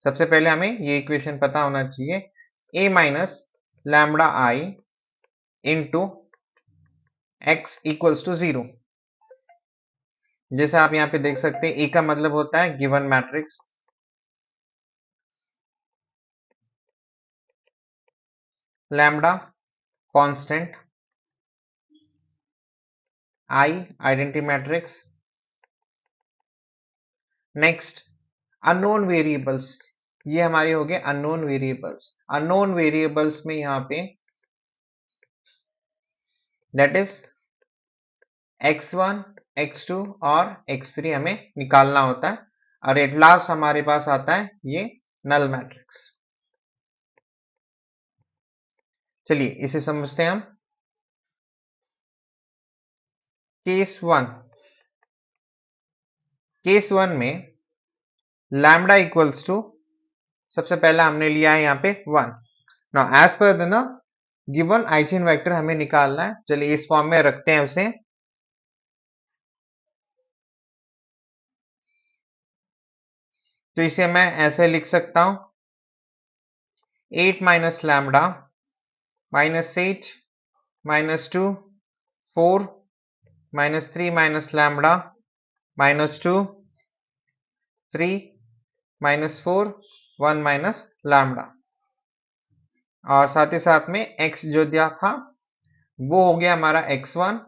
सबसे पहले हमें ये इक्वेशन पता होना चाहिए, a minus lambda I into x equals to 0. जैसे आप यहाँ पे देख सकते हैं, a का मतलब होता है given matrix, lambda constant, I identity matrix. Next unknown variables, ये हमारे हो गए अननोन वेरिएबल्स. अननोन वेरिएबल्स में यहाँ पे दैट इज x1, x2 और x3 हमें निकालना होता है. और एट लास्ट हमारे पास आता है ये नल मैट्रिक्स. चलिए इसे समझते हैं हम. केस वन में लैम्डा इक्वल्स टू, सबसे पहला हमने लिया है यहाँ पे 1. Now as per the given eigen vector हमें निकालना है. चलिए इस फॉर्म में रखते हैं उसे. तो इसे मैं ऐसे लिख सकता हूं, 8 minus lambda minus 8 minus 2 4 minus 3 minus lambda minus 2 3 minus 4 1 minus lambda, और साथ ही साथ में x जो दिया था वो हो गया हमारा x1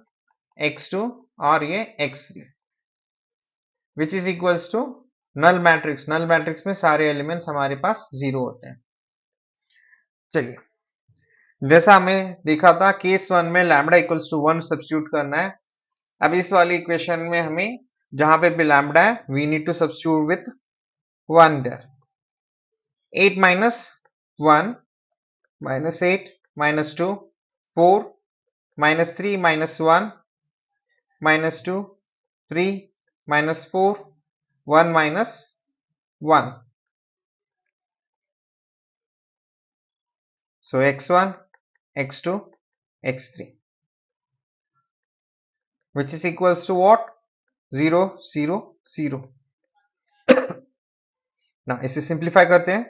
x2 और ये x3 which is equals to null matrix. Null matrix में सारे एलिमेंट्स हमारे पास 0 होते हैं। चलिए, जैसा हमें देखा था केस 1 में लैम्बडा इक्वल्स टू 1 सब्स्टिट्यूट करना है। अब इस वाली इक्वेशन में हमें जहां पे भी लैम्बडा है we need to substitute with 1 there. 8 minus 1 minus 8 minus 2 4 minus 3 minus 1 minus 2 3 minus 4 1 minus 1. So x1 x2 x3 which is equals to what? 0 0 0. ना इसे सिंप्लीफाई करते हैं।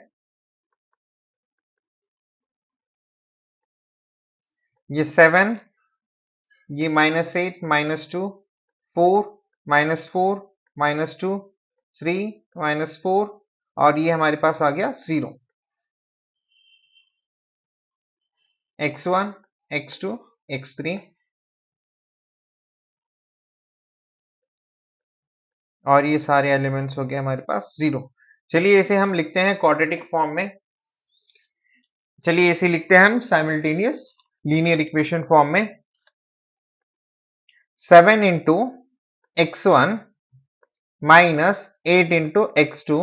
ये 7, ये -8 -2 4 -4 -2 3 -4 और ये हमारे पास आ गया 0। x1 x2 x3 और ये सारे एलिमेंट्स हो गए हमारे पास 0। चलिए इसे हम लिखते हैं क्वाड्रेटिक फॉर्म में। चलिए इसे लिखते हैं हम साइमल्टेनियस लीनियर इक्वेशन फॉर्म में। 7 into x1 minus 8 into x2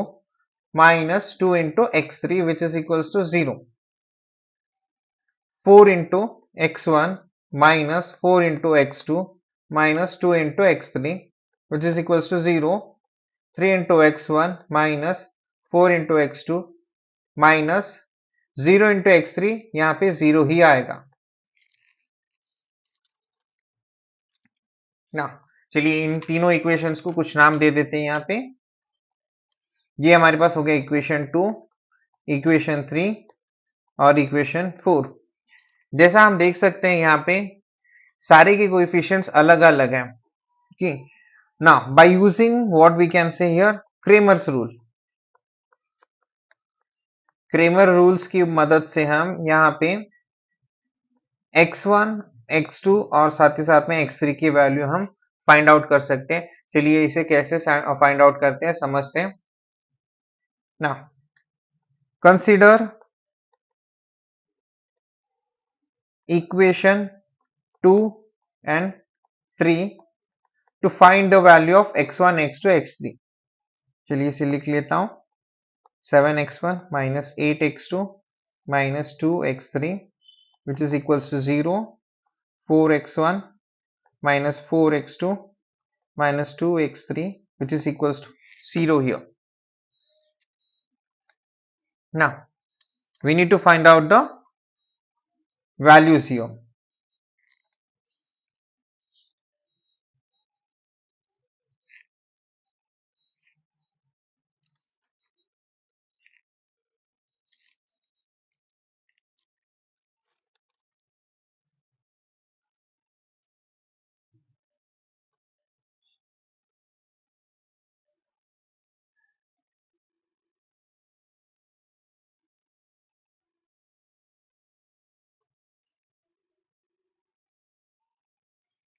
minus 2 into x3 which is equals to 0. 4 into x1 minus 4 into x2 minus 2 into x3 which is equals to 0. 3 into x1 minus 4 into x2 minus 0 into x3, यहाँ पे 0 ही आएगा ना। चलिए इन तीनों equations को कुछ नाम दे देते हैं यहाँ पे। ये हमारे पास हो गया इक्वेशन 2, इक्वेशन 3 और इक्वेशन 4। जैसा हम देख सकते हैं यहाँ पे सारे के कोएफिशिएंट्स अलग अलग हैं। Okay, now by using what we can say here Cramer's rule. Cramer rules की मदद से हम यहाँ पे x1 x2 और साथ ही साथ में x3 की वैल्यू हम फाइंड आउट कर सकते हैं। चलिए इसे कैसे फाइंड आउट करते हैं समझते हैं ना। Consider equation 2 and 3 to find the value of x1 x2 x3। चलिए इसे लिख लेता हूं। 7x1 minus 8x2 minus 2x3 which is equals to 0. 4x1 minus 4x2 minus 2x3 which is equals to 0 here. Now we need to find out the values here.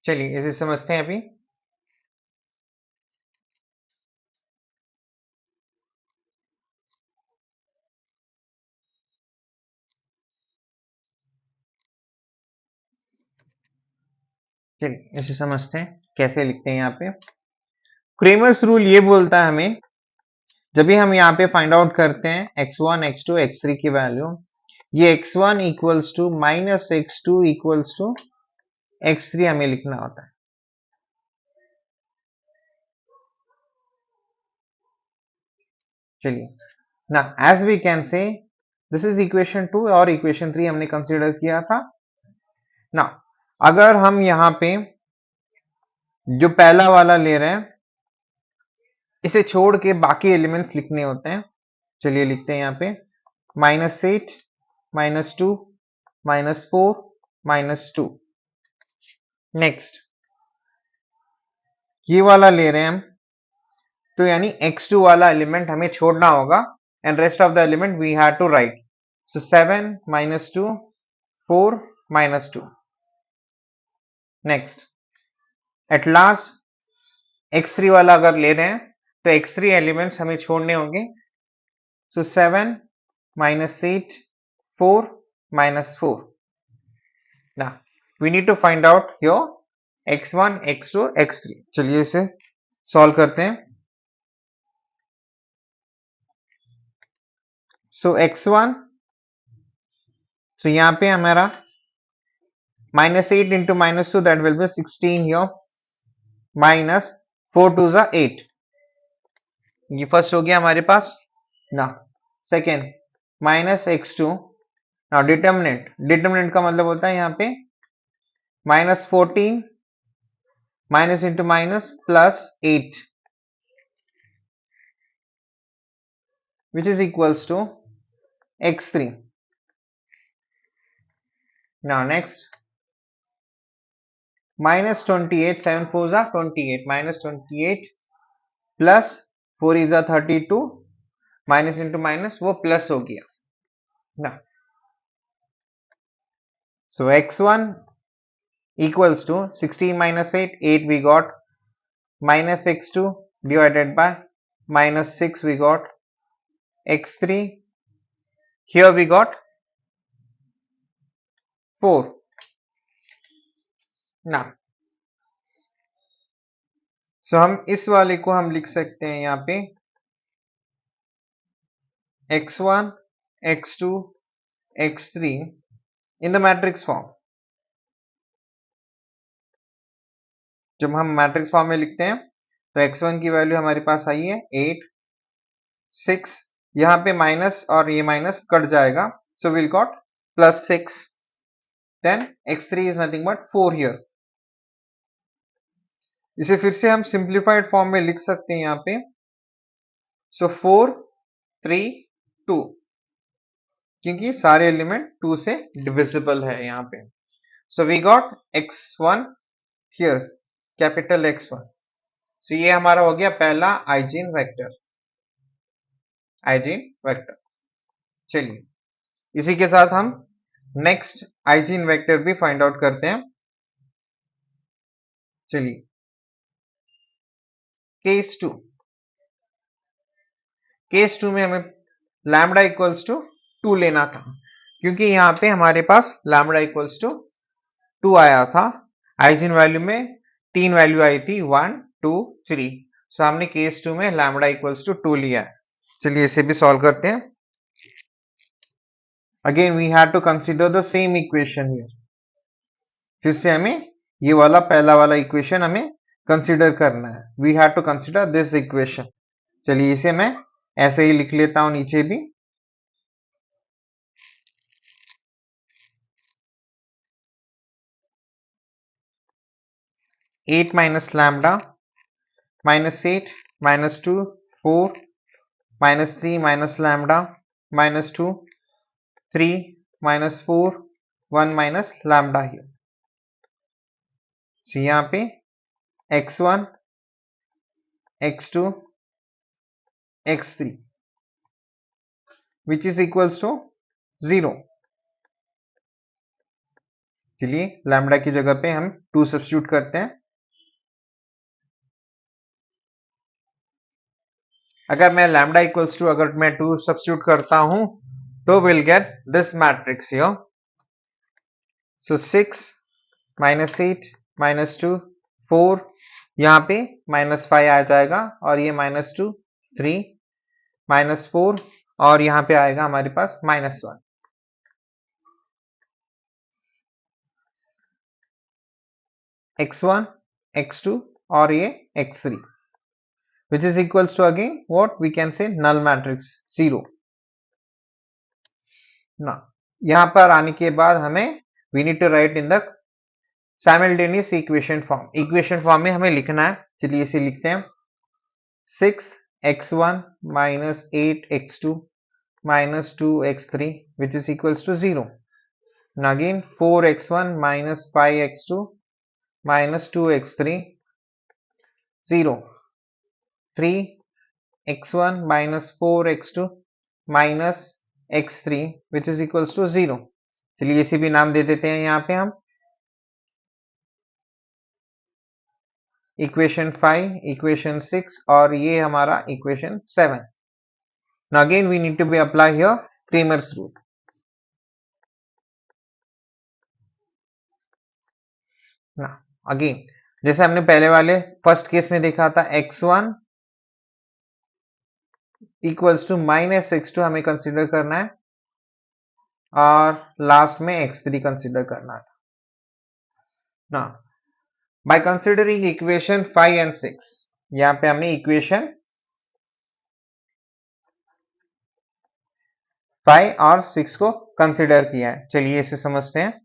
चलिए इसे समझते हैं अभी। चलिए इसे समझते हैं कैसे लिखते हैं। यहाँ पे क्रेमर्स रूल ये बोलता है हमें जब भी हम यहाँ पे फाइंड आउट करते हैं x1 x2 x3 की वैल्यू, ये x1 equals to minus x2 equals to x3 हमें लिखना होता है। चलिए ना as we can say this is equation 2 और इक्वेशन 3 हमने कंसीडर किया था ना। अगर हम यहाँ पे जो पहला वाला ले रहे हैं इसे छोड़ के बाकी एलिमेंट्स लिखने होते हैं। चलिए लिखते हैं यहाँ पे -8 -2 -4 -2। नेक्स्ट ये वाला ले रहे हैं हम, तो यानी x2 वाला एलिमेंट हमें छोड़ना होगा and rest of the element we have to write. So 7 -2 4 -2। Next at last x3 वाला अगर ले रहे हैं तो x3 एलिमेंट्स हमें छोड़ने होंगे। सो 7 -8 4 -4। ना we need to find out your x1 x2 x3। चलिए इसे सॉल्व करते हैं। सो x1, so यहाँ पे हमारा -8 into -2 that will be 16 here, minus 4 2 जा 8। ये फर्स्ट हो गया हमारे पास ना। सेकेंड -x2, नाउ डिटर्मिनेंट का मतलब होता है यहाँ पे -14 minus into minus plus 8 which is equals to x3। now next -28 7 4 जा 28 -28 plus 4 is 32 minus into minus वो प्लस हो गया ना। सो x1 equals to 16 minus 8 8 we got, minus x2 divided by minus 6 we got, x3 here we got 4 ना। सो हम इस वाले को हम लिख सकते हैं यहाँ पे x1 x2 x3 in the matrix form. जब हम मैट्रिक्स फॉर्म में लिखते हैं तो x1 की वैल्यू हमारे पास आई है 8 6, यहाँ पे माइनस और ये माइनस कट जाएगा, so will got +6। Then x3 is nothing but 4 here. इसे फिर से हम सिंप्लीफाइड फॉर्म में लिख सकते हैं यहाँ पे। सो 4 3 2, क्योंकि सारे एलिमेंट 2 से डिविजिबल है यहाँ पे। So we got x1 here, capital X1। So ये हमारा हो गया पहला आइजेन वेक्टर। चलिए इसी के साथ हम नेक्स्ट आइजेन वेक्टर भी फाइंड आउट करते हैं। चलिए केस 2 में हमें लैम्बडा इक्वल्स टू 2 लेना था, क्योंकि यहाँ पे हमारे पास लैम्बडा इक्वल्स टू 2 आया था। आइजेन वैल्यू में 3 वैल्यू आई थी 1 2 3। सो हमने केस 2 में लैम्बडा इक्वल्स टू 2 लिया है। चलिए इसे भी सॉल्व करते हैं। Again we have to consider the same equation here. फिर से हमें ये वाला पहला वाला इक्वेशन हमें कंसीडर करना है। We have to consider this equation. चलिए इसे मैं ऐसे ही लिख लेता हूं नीचे भी। Eight minus lambda -8 -2 4 -3 minus lambda -2 3 -4 1 minus lambda here. तो यहाँ पे x1 x2 x3 which is equals to 0। चलिए लैम्बडा की जगह पे हम 2 सब्स्टिट्यूट करते हैं। अगर मैं लैम्बडा इक्वल्स टू अगर मैं 2 सब्स्टिट्यूट करता हूं तो will get this matrix here. सो 6 -8 -2 4, यहाँ पे -5 आ जाएगा और ये -2 3 -4 और यहाँ पे आएगा हमारे पास -1। x1 x2 और ये x3 which is equals to again what we can say null matrix 0 ना। यहाँ पर आने के बाद हमें we need to write in the simultaneous equation form में हमें लिखना है। चलिए इसे लिखते हैं 6x1 -8x2 minus 2x3 which is equals to 0. Now again 4x1 minus 5x2 minus 2x3 0. 3x1 minus 4x2 minus x3 which is equals to 0. चलिए इसे भी नाम दे देते हैं यहाँ पे हम इक्वेशन 5, इक्वेशन 6 और ये हमारा equation 7. Now again we need to be apply here Cramer's rule. Now again जैसे हमने पहले वाले फर्स्ट केस में देखा था x1 equals to minus x2 हमें कंसिडर करना है और लास्ट में x3 कंसिडर करना था. Now by considering equation 5 and 6 यहाँ पे हमने इक्वेशन 5 और 6 को कंसिडर किया है. चलिए इसे समझते हैं.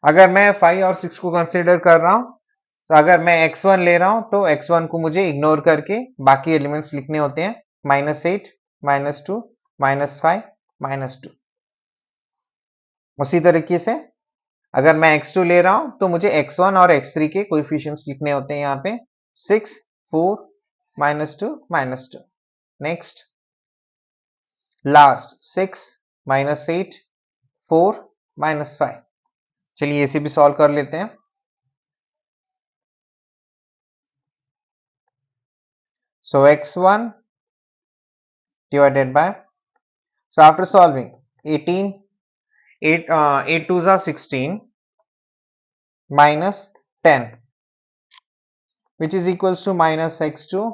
अगर मैं 5 और 6 को कंसिडर कर रहा हूं तो अगर मैं x1 ले रहा हूं तो x1 को मुझे इग्नोर करके बाकी एलिमेंट्स लिखने होते हैं -8, -2, -5, -2. उसी तरीके से अगर मैं x2 ले रहा हूं तो मुझे x1 और x3 के कोएफिशिएंट्स लिखने होते हैं यहाँ पे 6, 4, -2, -2. Next last 6, -8, 4, -5. चलिए इसे भी सॉल्व कर लेते हैं. So x1 divided by, so after solving 18, 8 2s are 16 minus 10 which is equals to minus x2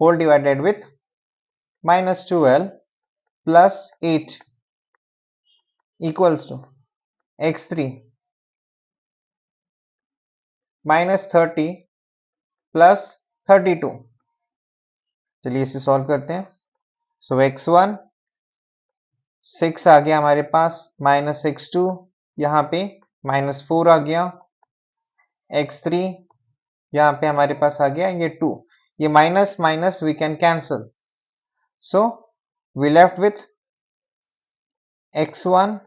whole divided with minus 12 plus 8 equals to x3 minus 30 plus 32. चलिए इसे सॉल्व करते हैं. सो x1 6 आ गया हमारे पास, माइनस x2 यहाँ पे -4 आ गया, x3 यहाँ पे हमारे पास आ गया ये 2. ये minus minus we can cancel, so we left with x1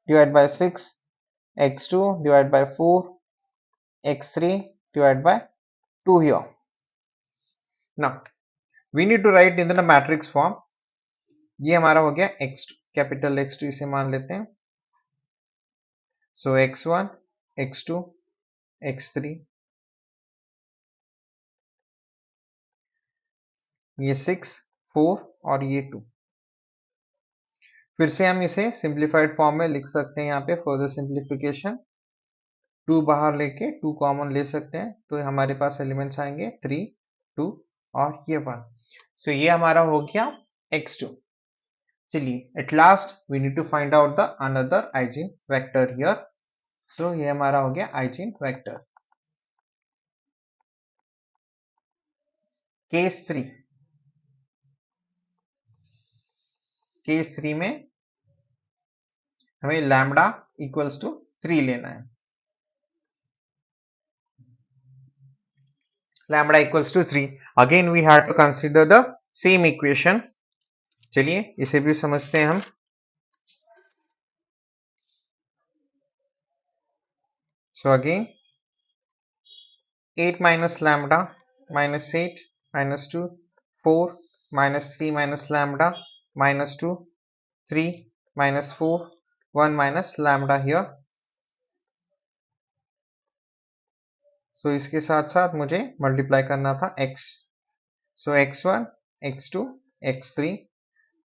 divided by 6, x2 divided by 4, x3 divided by 2 here. Now we need to write in the matrix form. ये हमारा हो गया x2, कैपिटल x2 इसे मान लेते हैं. सो x1, x2, x3, ये 6, 4 और ये 2. फिर से हम इसे सिंप्लीफाइड फॉर्म में लिख सकते हैं. यहाँ पे फर्दर सिंप्लीफिकेशन 2 बाहर लेके 2 कॉमन ले सकते हैं तो हमारे पास एलिमेंट्स आएंगे 3, 2 और ये 1. सो ये हमारा हो गया x2. चलिए at last we need to find out the another eigen vector here. So ये हमारा हो गया आइजेन वेक्टर. केस 3, केस 3 में हमें लैम्डा इक्वल्स टू 3 लेना है. Lambda equals to 3. Again we have to consider the same equation. चलिए इसे भी समझते हैं हम. So again 8 minus lambda minus 8 minus 2 4 minus 3 minus lambda minus 2 3 minus 4 1 minus lambda here. सो इसके साथ साथ मुझे मल्टीप्लाई करना था x. So x1 x2 x3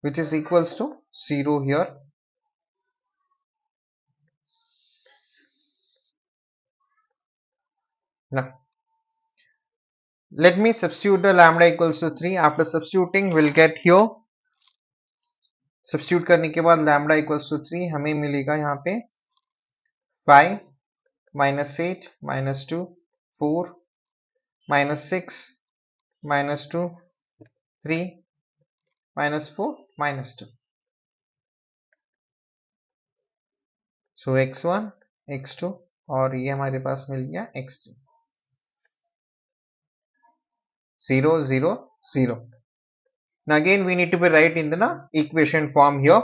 which is equals to 0 here. Now let me substitute the lambda equals to 3. After substituting we'll get here. Substitute करने के बाद lambda equals to 3 हमें मिलेगा यहाँ पे 5 minus 8 minus 2 4 minus 6 minus 2 3 minus 4 minus 2. सो x1 x2 और ये हमारे पास मिल गया x3. 0 0 0. Now again we need to be write in the equation form here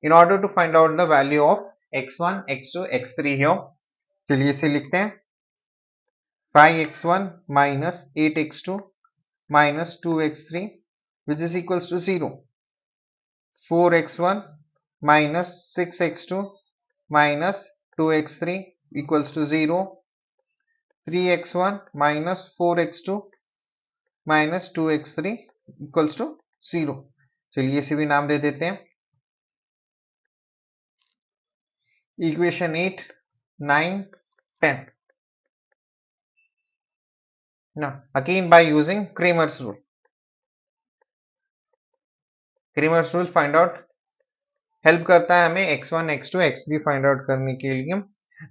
in order to find out the value of x1, x2, x3 here. चलिए इसे लिखते हैं 5x1 minus 8x2 minus 2x3 which is equals to 0. 4x1 minus 6x2 minus 2x3 equals to 0. 3x1 minus 4x2 minus 2x3 equals to 0. चलिए इसे भी नाम दे देते हैं equation 8, 9, 10. Now again by using Cramer's rule. Cramer's rule find out help करता है हमें x1, x2, x3 find out करने के लिए.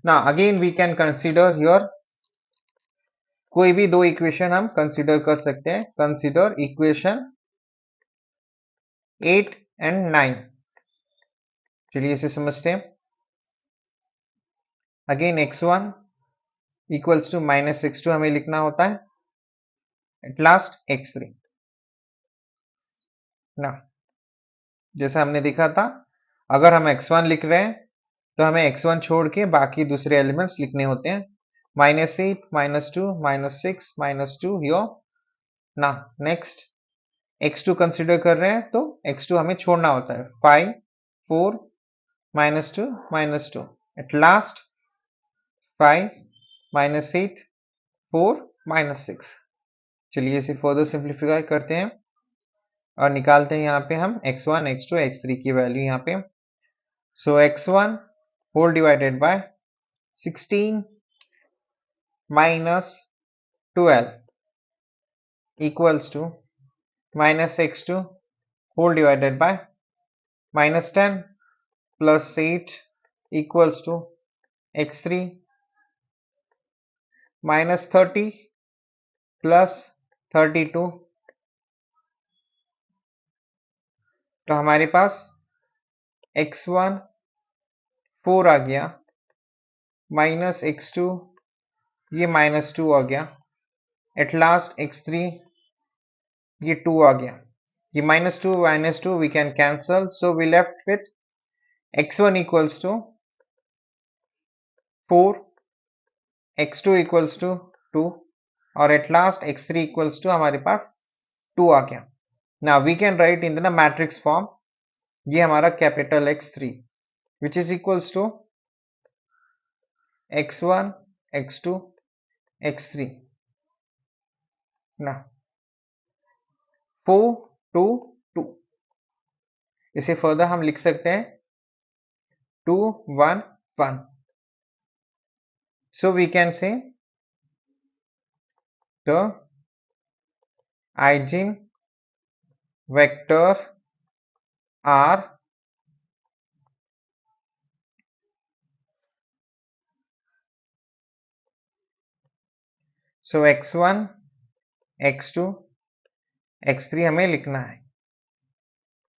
Now again we can consider here कोई भी दो इक्वेशन हम कंसीडर कर सकते हैं. Consider equation 8 and 9. चलिए इसे समझते हैं. Again x1 equals to minus x2 हमें लिखना होता है. Eight last x3. ना जैसा हमने देखा था अगर हम x1 लिख रहे हैं तो हमें x1 छोड़ के बाकी दूसरे एलिमेंट्स लिखने होते हैं. -8, -2, -6, -2 यो. ना नेक्स्ट x2 कंसीडर कर रहे हैं तो x2 हमें छोड़ना होता है. 5, 4, -2, -2. At last 5, -8, 4, -6. चलिए इसे फर्दर सिंप्लीफाई करते हैं और निकालते हैं यहाँ पे हम x1, x2, x3 की वैल्यू यहाँ पे. So x1 whole divided by 16 minus 12 equals to minus x2 whole divided by minus 10 plus 8 equals to x3 minus 30 plus 32. तो हमारे पास x1 4 आ गया माइनस x2 ये -2 आ गया. एट लास्ट x3 ये 2 आ गया. ये -2 we can cancel. So we left with x1 equals to 4, x2 equals to 2 और eight last x3 equals to हमारे पास 2 आ गया. Now we can write in the matrix form. ये हमारा capital x3 which is equals to x1, x2, x3. ना 4, 2, 2. इसे further हम लिख सकते हैं 2, 1, 1. So we can say the eigenvector are so x1, x2, x3 हमें लिखना है.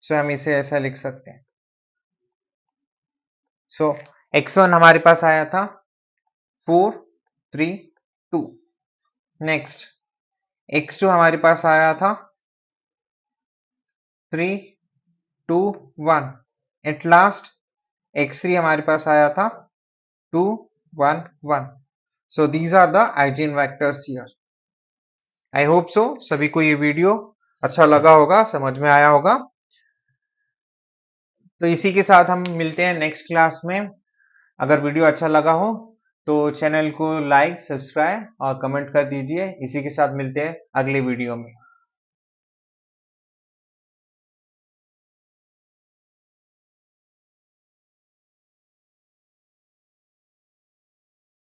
सो हम इसे ऐसा लिख सकते हैं. सो x1 हमारे पास आया था 4, 3, 2. नेक्स्ट x2 हमारे पास आया था 3, 2, 1. एट लास्ट x3 हमारे पास आया था 2, 1, 1. So these are the eigenvectors here. I hope so सभी को ये वीडियो अच्छा लगा होगा, समझ में आया होगा. तो इसी के साथ हम मिलते हैं नेक्स्ट क्लास में. अगर वीडियो अच्छा लगा हो तो चैनल को लाइक, सब्सक्राइब और कमेंट कर दीजिए. इसी के साथ मिलते हैं अगले वीडियो में.